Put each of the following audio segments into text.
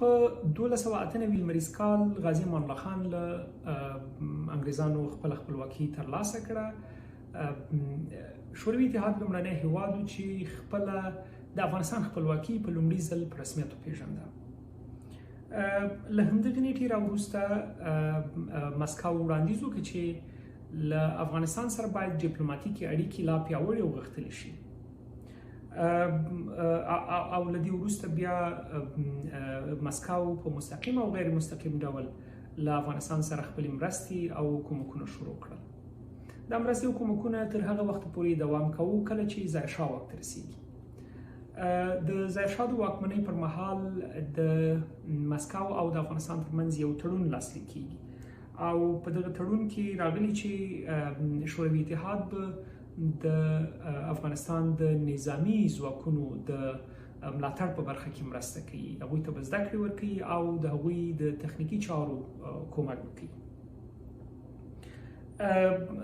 په 1298 لمریز کال غازی امان الله خان له انګریزانو خپل خپلواکي ترلاسه کړه. شوروي اتحاد لومړنی هیواد چې خپل د افغانستان خپلواکي په لومړي ځل په رسمیت وپېژنده. له همدغې نیټې راوروسته مسکو وړاندیز وکړ چې له افغانستان سره باید ډیپلوماټیکي اړیکې لا پیاوړې او غښتلې شي. او له دې وروسته بیا مسکو په مستقیم او غیر مستقیم ډول له افغانستان سره خپلې مرستې او کومکونه شروع کړل. دا مرستې او کومکونه تر هغه وخت پورې دوام کوو کله چې ظاهرشاه واک ته رسیږي. د ظاهرشاه د واکمنۍ پر مهال د مسکو او د افغانستان ترمنځ یو تړون لاسلیک کیږي او په دغه تړون کې راغلي چې شوروي اتحاد به د افغانستان د نظامی ځواکونو د ملاتړ په برخه کې مرسته کوي، هغوی ته به زده کړې ورکوي او د هغوی د تخنیکي چارو کومک وکړي.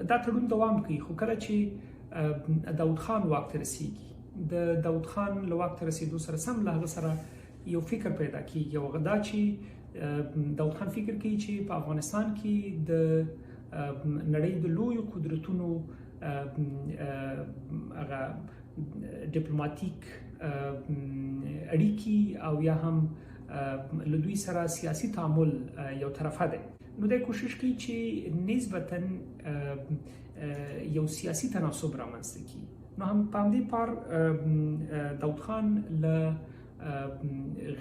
دا تړون دوام کوي، خو کله چې داود خان واک ته رسیږي، د داود خان له واک ته رسیدو سره سم له هغه سره یو فکر پیدا کیږي او هغه دا چې داود خان فکر کوي چې په افغانستان کې د نړۍ د لویو قدرتونو هغه ډیپلوماټیک اړیکې او یا هم له دوی سره سیاسي تعامل یو طرفه ده. نو د کوشش کوي چې نسبتاً یو سیاسي تناسب رامنځته کړي. نو هم په همدې پار داود خان له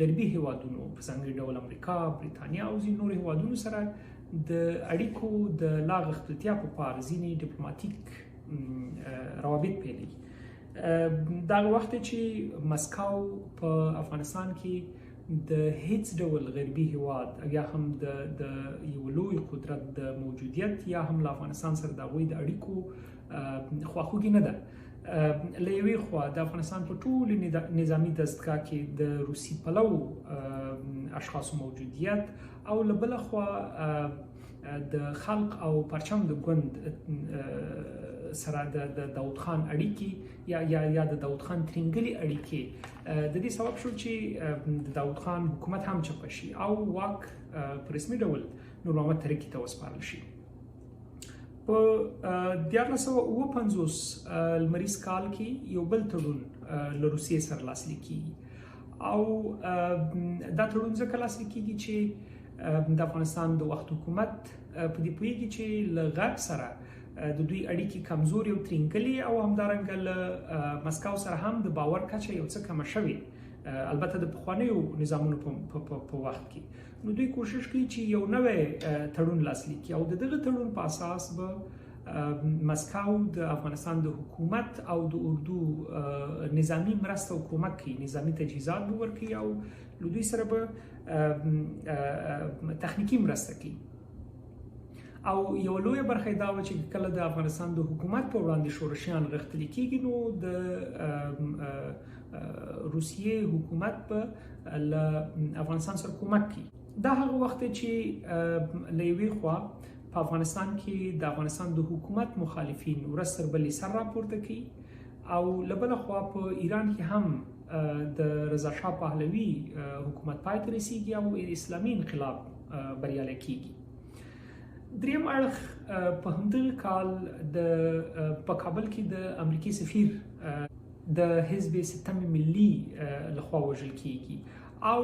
غربي هیوادونو په ځانګړي ډول امریکا، بریتانیا او ځینو نورو هیوادونو سره د اړیکو د لا غښتلتیا په پار ځینې ډیپلوماټیک روابط پیلوي. دا وخت چې مسکو په افغانستان کې د هیڅ ډول غربي هیواد یا هم د یو لوی قدرت د موجودیت یا هم له افغانستان سره د هغوی د اړیکو خواخوږي نه ده. له یوې خوا د افغانستان په ټول نظامی دستګاه کې د روسي پلو اشخاصو موجودیت او له بله خوا د خلق او پرچم د ګوند سره د داود خان اړیکې یا د داود خان ترینګلي اړیکې د دې سبب شو چې د داود خان حکومت هم چپه شي او واک په رسمي ډول نور محمد ترکی ته وسپارل شي. په 1959 لمریز کال کې یو بل تړون له روسیې سره لاسلیک کیږي او دا تړون ځکه لاسلیک کیږي چې د افغانستان د وخت حکومت په دې پوهیږي چې له غرب سره د دوی اړیکې کمزوري او ترینګلي او همدارنګه له مسکو سره هم د باور کچه یو څه کمه شوې، البته د پخوانیو نظامونو په وخت کې. نو دوی کوشش کوي چې یو نوی تړون لاسلیک کړي او د دغه تړون په اساس به مسکو د افغانستان د حکومت او د اردو نظامی مرسته او کومک کوي، نظامی تجهیزات به ورکوي او له دوی سره به تخنیکي مرسته کوي. او یو لویه برخه دا و چې کله د افغانستان د حکومت په وړاندې شورشیان غښتلي کیږي نو د روسیې حکومت به له افغانستان سره کومک کوي. دا هغه وخت چې له یوې خوا په افغانستان کې د افغانستان د حکومت مخالفین ورځ تر بلې سر راپورته کوي او له بله خوا په ایران کې هم د رضا شاه پهلوي حکومت پای ته رسیږي او اسلامي انقلاب بریالی کیږي. دریم اړخ په همدغه کال په کابل کې د امریکای سفیر د حزب ستم ملي لخوا وژل کیږي او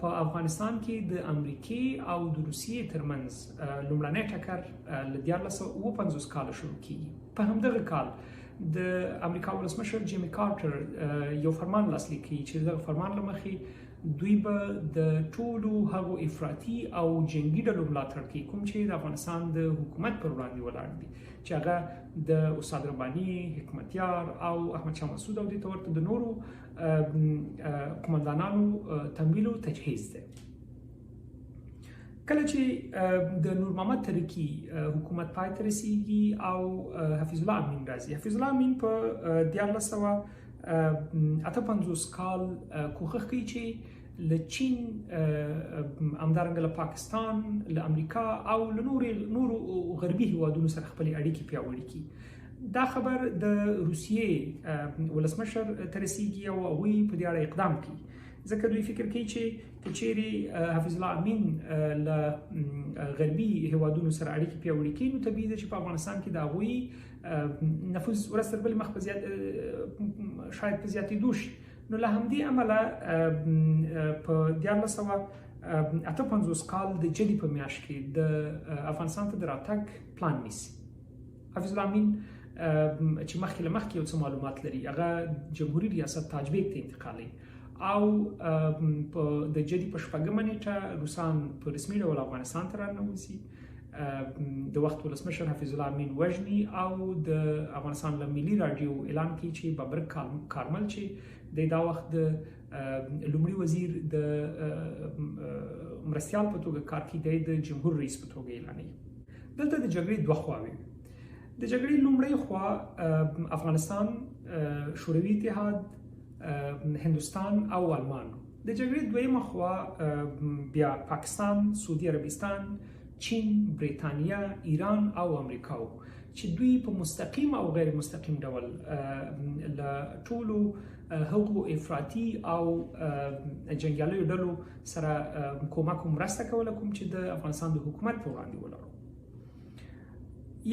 په افغانستان کې د امریکای او د روسیې ترمنځ لومړنی ټکر له 1959 کال شروع کیږي. په همدغه کال د امریکا ولسمشر جیمی کارټر یو فرمان لاسلیک کړي چې دغه فرمان له مخې دوی به د ټولو هغو افراطي او جنگي ډلو ملاتړ کوي کوم چې د افغانستان د حکومت پر وړاندې ولاړ دي، چې هغه د استاد رباني، حکمتیار او احمد شاه مسعود او د ورته د نورو قومندانانو تمویل او تجهیز ده. کله چې د نور محمد ترکی حکومت پای ته رسیږي او حفیظ الله امین راځي، حفیظ الله امین په 1958 کال کوښښ کوي چې له چین همدارنګه له پاکستان، له امریکا او له نورو غربي هیوادونو سره خپلې اړیکې پیاوړې کړي. دا خبر د روسیې ولسمشر ته رسیږي او هغوی په دې اړه اقدام کوي ځکه دوی فکر کوي چې چیرې حفیظ الله امین له غربي هیوادونو سره اړیکې پیاوړې کړي نو طبیعي ده چې په افغانستان کې د هغوی نفوذ ورځ تر بلې مخ په شاید په زیاتېدو شي. نو له همدې امله په 1958 کال د جدي په میاشت کې د افغانستان ته د راتګ پلان نیسي. حفیظ الله امین چې مخکې له مخکې یو څه معلومات لري هغه جمهوریت ریاست تاجبیک ته انتقالي او د جدي په 8مه نیټه روسان په رسمي ډول افغانستان ته راننوځي. د وخت ولسمشر حفیظ الله امین وژني او د افغانستان له ملي راډیو اعلان کوي چې بابر کارمل چې دا وخت د لومړي وزیر د مرستیال په توګه کار کوي د جمهور رئیس په توګه اعلانوي. دلته د جګړې دوه خواوې د جګړې لومړی خوا افغانستان، شوروي اتحاد، هندوستان او آلمان. د جګړې دویمه خوا بیا پاکستان، سعودي عربستان، چین، بریتانیا، ایران او امریکا و چې دوی په مستقیم او غیر مستقیم ډول له ټولو هغو افراطي او جنګیالیو ډلو سره کومک او مرسته کوله کوم چې د افغانستان د حکومت په وړاندې ولرو.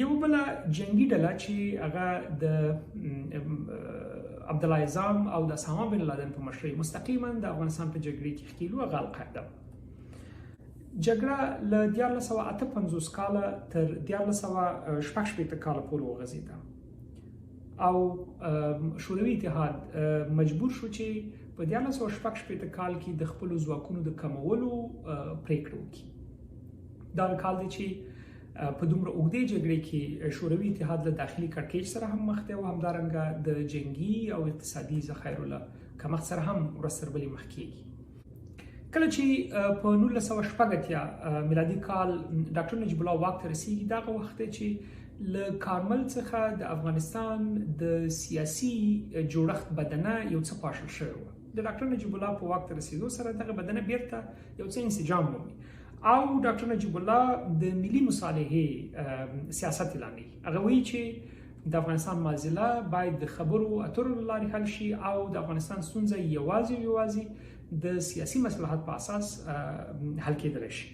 یو بل جنگي ډله چې هغه د عبدالله اعظم او د اسامه بن لادن په مشرۍ مستقیما د افغانستان په جګړې کې ښکېلو هغه القاعده. جګړه له 1958 کاله تر 1966 کاله پورې وغځېده او شوروي اتحاد مجبور شو چې په 1966 کال کې د خپلو ځواکونو د کمولو پریکړه وکړي. دا کال دی چې په دومره اوږدې جګړې کې شوروي اتحاد له داخلي کړکېچ سره هم مخ دی او همدارنګه د جنګي او اقتصادي ذخایرو له کمښت سره هم ورځ تر بلې مخ کېږي. کله چې په 1980 میلادي کال ډاکټر نجیب الله واک ته رسېږي دغه وخت دی چې له کارمل څخه د افغانستان د سیاسي جوړښت بدنه یو څه پاشل شوی و. د ډاکټر نجیب الله په واک ته رسېدو سره دغه بدنه بیرته یو څه انسجام مومي او ډاکټر نجیب الله د ملي مصالحې سیاست اعلانوي. هغه وایي چې د افغانستان معضله باید د خبرو اترو له لارې حل شي او د افغانستان ستونزه یوازې د سیاسي مصلحت په اساس حل کېدلی شي.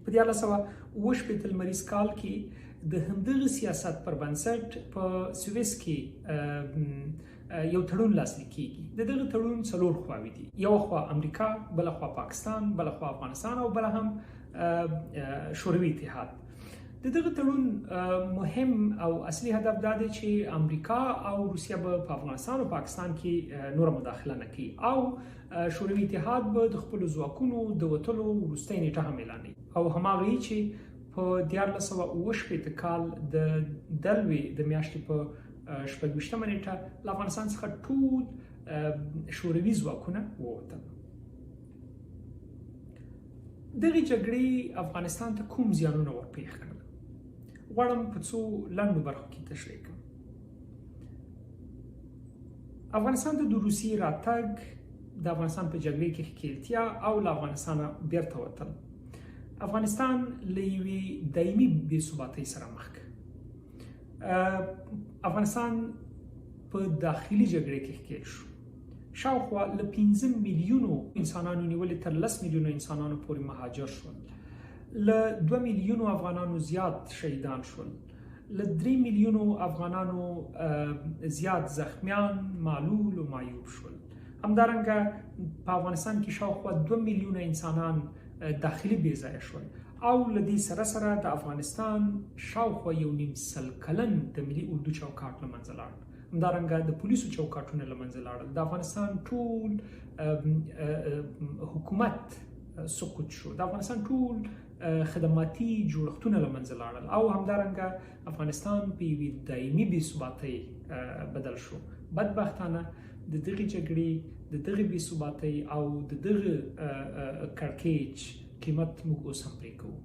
په 1968 لمریز کال کې د همدغه سیاست پر بنسټ په سویس کې یو تړون لاسلیک کیږي. دغه تړون څلور خواوې دي. یو خوا امریکا، بل خوا پاکستان، بل خوا افغانستان او بل هم شوروي اتحاد. دغه تړون مهم او اصلي هدف دا دی چې امریکا او روسیه په افغانستان او پاکستان کې نور مداخله نه کوي او شوروي اتحاد به د خپل ځواکونو د وټلو وروستۍ نیټه هم اعلانوي او هماغه چې په 1968 کال د دلوي د میاشتې په 28مه نیټه له افغانستان څخه ټول شوروي ځواکونه ووتل. دغه جګړې افغانستان ته کوم زیانونه ورپېښ کړل؟ غواړم په څو لنډو برخو کې تشریح کړم. افغانستان ته د روسیې راتګ د افغانستان په جګړې کې ښکېلتیا او له افغانستانه بیرته وتل افغانستان له یوې دایمي بې ثباتۍ سره مخ کړ. افغانستان په داخلي جګړې کې ښکېل شو. شاوخوا له 15 میلیونو انسانانو نیولې تر 10 میلیونو انسانانو پورې مهاجر شول. له 2 میلیونو افغانانو زیات شهیدان شول. له 3 میلیونو افغانانو زیات زخمیان، معلول او معیوب شول. همدارنګه په افغانستان کې شاوخوا 2 میلیونه انسانان داخلي بې ځایه شول او له دې سره سره د افغانستان شاوخوا 1.5 سل کلن د ملي اردو چوکاټ له منځه لاړ. همدارنګه د پولیسو چوکاټونه له منځه لاړل. د افغانستان ټول حکومت سقوط شو. د افغانستان ټول خدماتي جوړښتونه له منځه لاړل او همدارنګه افغانستان په یوې دایمي بې ثباتۍ بدل شو. بدبختانه د دغې جګړې، د دغې بې ثباتۍ او د دغه کړکېچ قیمت موږ اوس هم پرې کوو.